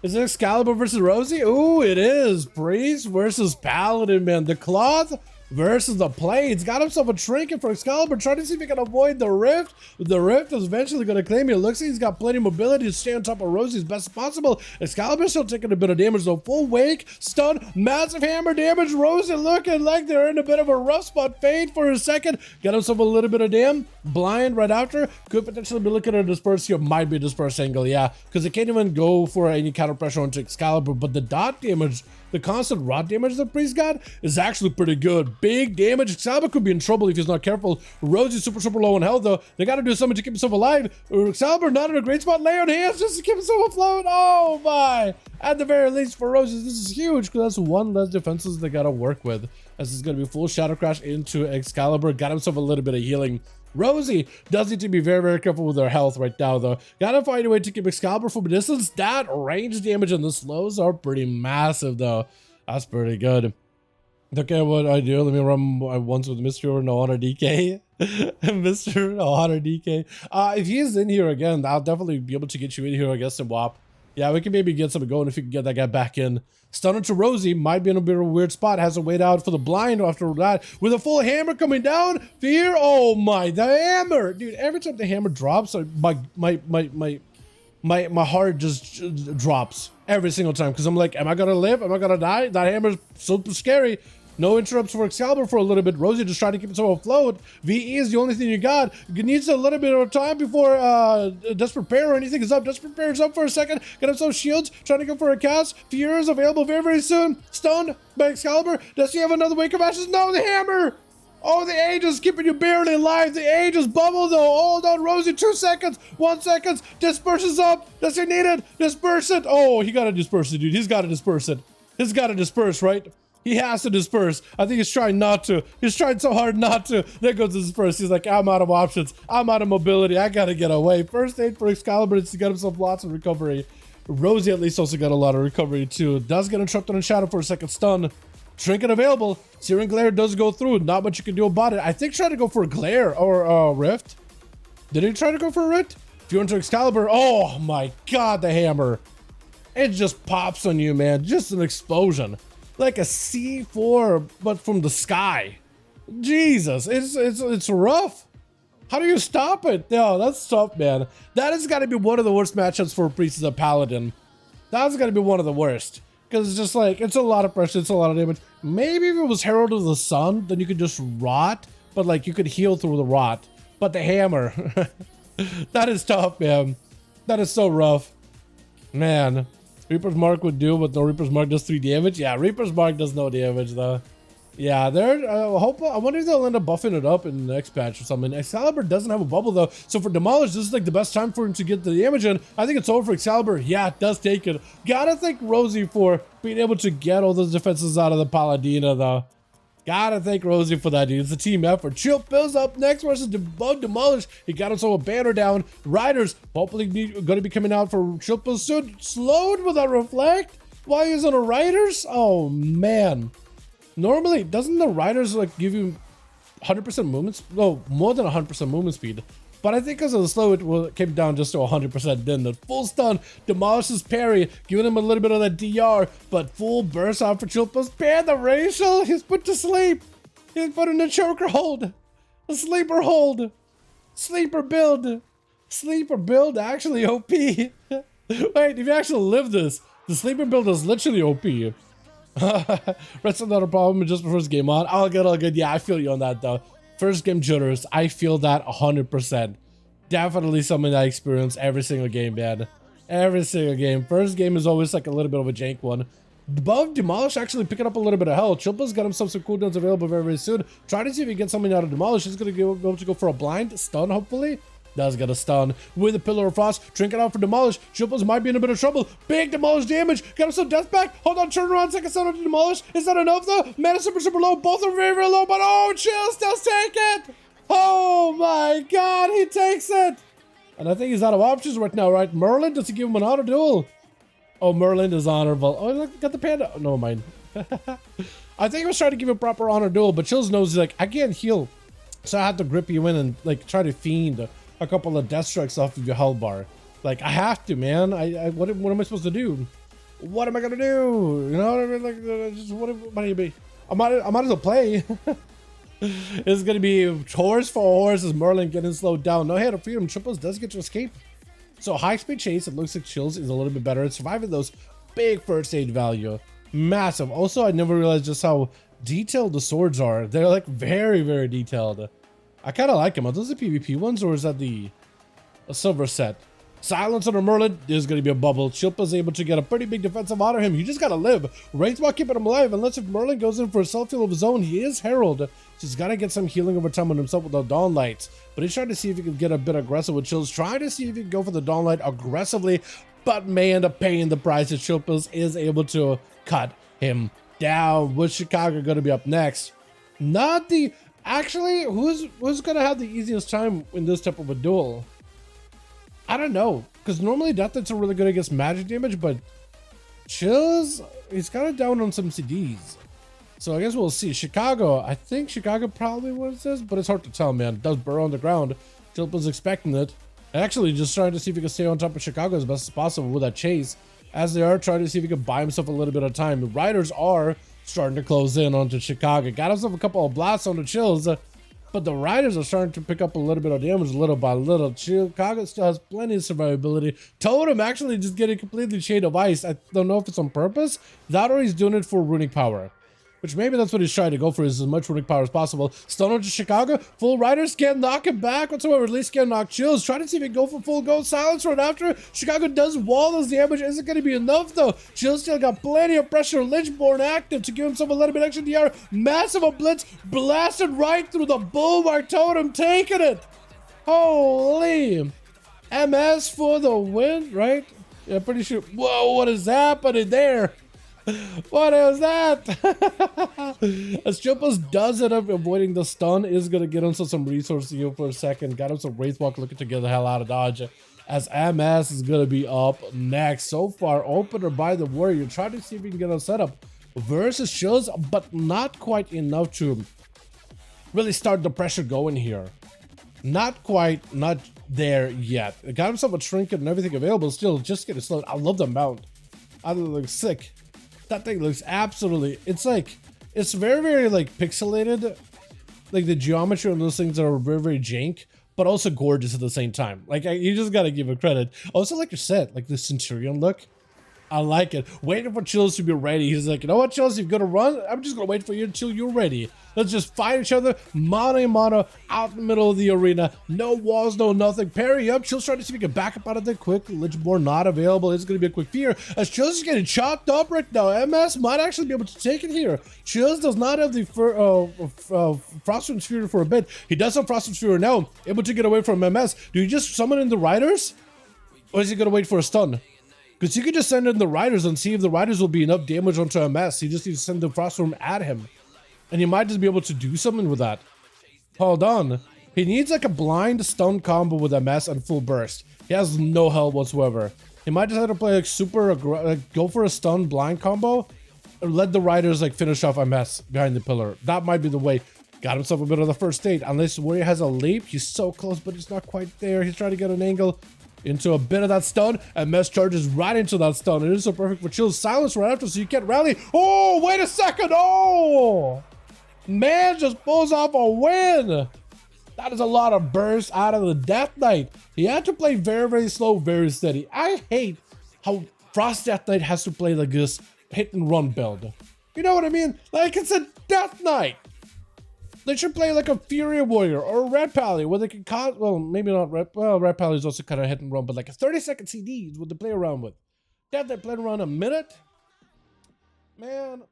Is it Excalibur versus Rosie? Ooh, it is. Priest versus Paladin, man. The cloth versus the blades. Got himself a trinket for Excalibur, trying to see if he can avoid the rift. The rift is eventually going to claim it. Looks like he's got plenty of mobility to stay on top of Rosie as best as possible. Excalibur's still taking a bit of damage though. Full wake, stun, massive hammer damage. Rosie looking like they're in a bit of a rough spot. Fade for a second. Got himself a little bit of damn. Blind right after. Could potentially be looking at a disperse here. Might be a disperse angle, yeah. Because it can't even go for any counter pressure onto Excalibur. But the dot damage, the constant rot damage the priest got is actually pretty good. Big damage. Excalibur could be in trouble if he's not careful. Rosie's super low on health though. They got to do something to keep himself alive. Excalibur not in a great spot. Lay on hands just to keep himself afloat. Oh my. At the very least for Rosie, this is huge because that's one less defenses they got to work with. As it's going to be full Shadow Crash into Excalibur. Got himself a little bit of healing. Rosie does need to be very careful with her health right now though. Gotta find a way to keep Excalibur from a distance. That range damage and the slows are pretty massive though. That's pretty good. Okay, what I do, let me run once with Mr. No Honor DK. Mr. No Honor DK. If he's in here again, I'll definitely be able to get you in here against him, WAP. Yeah, we can maybe get something going if we can get that guy back in. Stunner to Rosie, might be in a bit of a weird spot. Has to wait out for the blind after that. With a full hammer coming down. Fear, oh my, the hammer. Dude, every time the hammer drops, my heart just drops every single time. Because I'm like, am I gonna live? Am I gonna die? That hammer's super scary. No interrupts for Excalibur for a little bit. Rosie just trying to keep himself afloat. VE is the only thing you got. You need a little bit of time before Desperate Pair or anything is up. Desperate Pair is up for a second. Got himself shields. Trying to go for a cast. Fear is available very soon. Stunned by Excalibur. Does he have another Wake of Ashes? No, the hammer. Oh, the age is keeping you barely alive. The age is bubble though. Hold on, Rosie. 2 seconds. 1 second. Disperses up. Does he need it? Disperse it. Oh, he got to disperse it, dude. He's got to disperse it. He's got to disperse, right? He has to disperse. I think he's trying not to. He's trying so hard not to. There goes the disperse. He's like, I'm out of options. I'm out of mobility. I gotta get away. First aid for Excalibur. He's got himself lots of recovery. Rosie at least also got a lot of recovery too. Does get interrupted in Shadow for a second stun. Trinket available. Searing Glare does go through. Not much you can do about it. I think try to go for a Glare or Rift. Did he try to go for a Rift? If you went to Excalibur, oh my god, the hammer. It just pops on you, man. Just an explosion. Like a C4, but from the sky. Jesus, it's rough. How do you stop it? No, that's tough, man. That has got to be one of the worst matchups for a Priest as a Paladin. That's got to be one of the worst. Because it's just like, it's a lot of pressure, it's a lot of damage. Maybe if it was Herald of the Sun, then you could just rot. But like, you could heal through the rot. But the hammer, that is tough, man. That is so rough. Man. Reaper's Mark would do, but no, Reaper's Mark does 3 damage. Yeah, Reaper's Mark does no damage though. Yeah, I wonder if they'll end up buffing it up in the next patch or something. Excalibur doesn't have a bubble though, so for Demolish, this is like the best time for him to get the damage in. I think it's over for Excalibur. Yeah, it does take it. Gotta thank Rosie for being able to get all those defenses out of the Paladina though. Gotta thank Rosie for that, dude. It's a team effort. Chill Bill's up next versus Demolish. He got himself a banner down. Riders hopefully going to be coming out for Chill Bill soon. Slowed with a Reflect while he's on a Riders? Oh, man. Normally, doesn't the Riders like give you 100% movement? No, more than 100% movement speed. But I think because of the slow, it came down just to 100%. Then the full stun demolishes parry, giving him a little bit of that DR. But full burst out for Chilpa's pair. The racial, he's put to sleep. He's put in a choker hold, a sleeper hold, sleeper build, actually OP. Wait, if you actually live this, the sleeper build is literally OP. That's not a problem just before this game on. All good. Yeah, I feel you on that though. First game jitters, I feel that 100%. Definitely something I experience every single game, man. Every single game. First game is always like a little bit of a jank one. Above Demolish actually picking up a little bit of health. Chilpa's got himself some cooldowns available very soon. Try to see if he gets something out of Demolish. He's going to be able to go for a blind stun, hopefully. Does get a stun with a Pillar of Frost. Trinket out for Demolish. Chilpa's might be in a bit of trouble. Big Demolish damage. Got himself death back. Hold on, turn around. Second stun to Demolish. Is that enough though? Mana super low. Both are very low, but oh, Chills does take it. Oh my god, he takes it. And I think he's out of options right now, right? Merlin, does he give him an auto duel? Oh, Merlin is honorable. Oh, look, got the panda. Oh, no, mind. I think he was trying to give a proper honor duel, but Chills knows he's like, I can't heal. So I have to grip you in and like try to fiend a couple of death strikes off of your health bar. Like, I have to, man. What am I supposed to do? what am I gonna do? You know what I mean? Like, just what might it be? I might as well play. It's gonna be horse for horse as Merlin getting slowed down. No head of freedom. Triples does get to escape. So high speed chase, it looks like Chills is a little bit better at surviving those. Big first aid value. Massive. Also, I never realized just how detailed the swords are. They're like very, very detailed. I kind of like them. Are those the PvP ones or is that the silver set? Silence on a Merlin, there's going to be a bubble. Chilpa's able to get a pretty big defensive out of him. You just got to live. Rain's while keeping him alive. Unless if Merlin goes in for a self-heal of his own, he is Herald. So he's got to get some healing over time on himself with the Dawn Lights. But he's trying to see if he can get a bit aggressive with Chills. Trying to see if he can go for the Dawn Light aggressively. But may end up paying the price. As Chilpa's is able to cut him down. With Chicago going to be up next. Not the... Actually, who's going to have the easiest time in this type of a duel? I don't know, because normally Death Knights are really good against magic damage, but Chills, he's kind of down on some CDs. So I guess we'll see. Chicago, I think Chicago probably wins this, but it's hard to tell, man. It does burrow on the ground. Chilpa's expecting it. Actually, just trying to see if he can stay on top of Chicago as best as possible with that chase, as they are trying to see if he can buy himself a little bit of time. The Riders are starting to close in onto Chicago. Got himself a couple of blasts on the Chills, but the Riders are starting to pick up a little bit of damage little by little. Chicago still has plenty of survivability. Totem actually just getting completely chained of ice. I don't know if it's on purpose. That or he's doing it for runic power. Which maybe that's what he's trying to go for, is as much runic power as possible. Stun onto Chicago. Full Riders can't knock him back whatsoever. At least can't knock Chills. Trying to see if he can go for full go. Silence right after. Chicago does wall his damage. Isn't going to be enough though. Chills still got plenty of pressure. Lynchborn active to give himself a little bit extra DR. Massive a blitz. Blasted right through the Bulwark Totem. Taking it. Holy. MS for the win, right? Yeah, pretty sure. Whoa, what is happening there? What is that? As Chilpa's does end up avoiding the stun, is going to get himself some resource heal for a second. Got him some Wraithwalk looking to get the hell out of dodge. As MS is going to be up next. So far, opener by the Warrior. Trying to see if he can get a setup versus Chills, but not quite enough to really start the pressure going here. Not quite, not there yet. Got himself a trinket and everything available. Still, just getting slowed. I love the mount. I look sick. That thing looks absolutely, it's like, it's very, very like pixelated. Like the geometry on those things are very, very jank, but also gorgeous at the same time. Like you just gotta give it credit. Also like your set, like the Centurion look. I like it. Waiting for Chills to be ready. He's like, you know what, Chills, you're gonna run? I'm just gonna wait for you until you're ready. Let's just fight each other, mano a mano, out in the middle of the arena. No walls, no nothing. Parry up. Chills trying to see if he can back up out of there quick. Lynchborn not available. It's gonna be a quick fear. As Chills is getting chopped up right now. MS might actually be able to take it here. Chills does not have the Frostwind Sphere for a bit. He does have Frostwind Sphere now. Able to get away from MS. Do you just summon in the Riders? Or is he gonna wait for a stun? Because you could just send in the Riders and see if the Riders will be enough damage onto MS. You just need to send the Frostworm at him. And you might just be able to do something with that. Hold on. He needs like a blind stun combo with MS and full burst. He has no help whatsoever. He might just have to play like super, go for a stun blind combo. Or let the Riders like finish off MS behind the pillar. That might be the way. Got himself a bit of the first aid. Unless Warrior has a leap. He's so close, but he's not quite there. He's trying to get an angle into a bit of that stun, and MS charges right into that stun. It is so perfect for Chills. Silence right after, so you can't rally. Oh, wait a second. Oh, man just pulls off a win. That is a lot of burst out of the Death Knight. He had to play very, very slow, very steady. I hate how Frost Death Knight has to play like this hit and run build. You know what I mean? Like it's a Death Knight. They should play like a Fury Warrior or a Red Pally where they can cause, well, maybe not Red, well, Red Pally is also kind of hit and run, but like a 30-second CD is what they play around with. Death Knight playing around a minute? Man.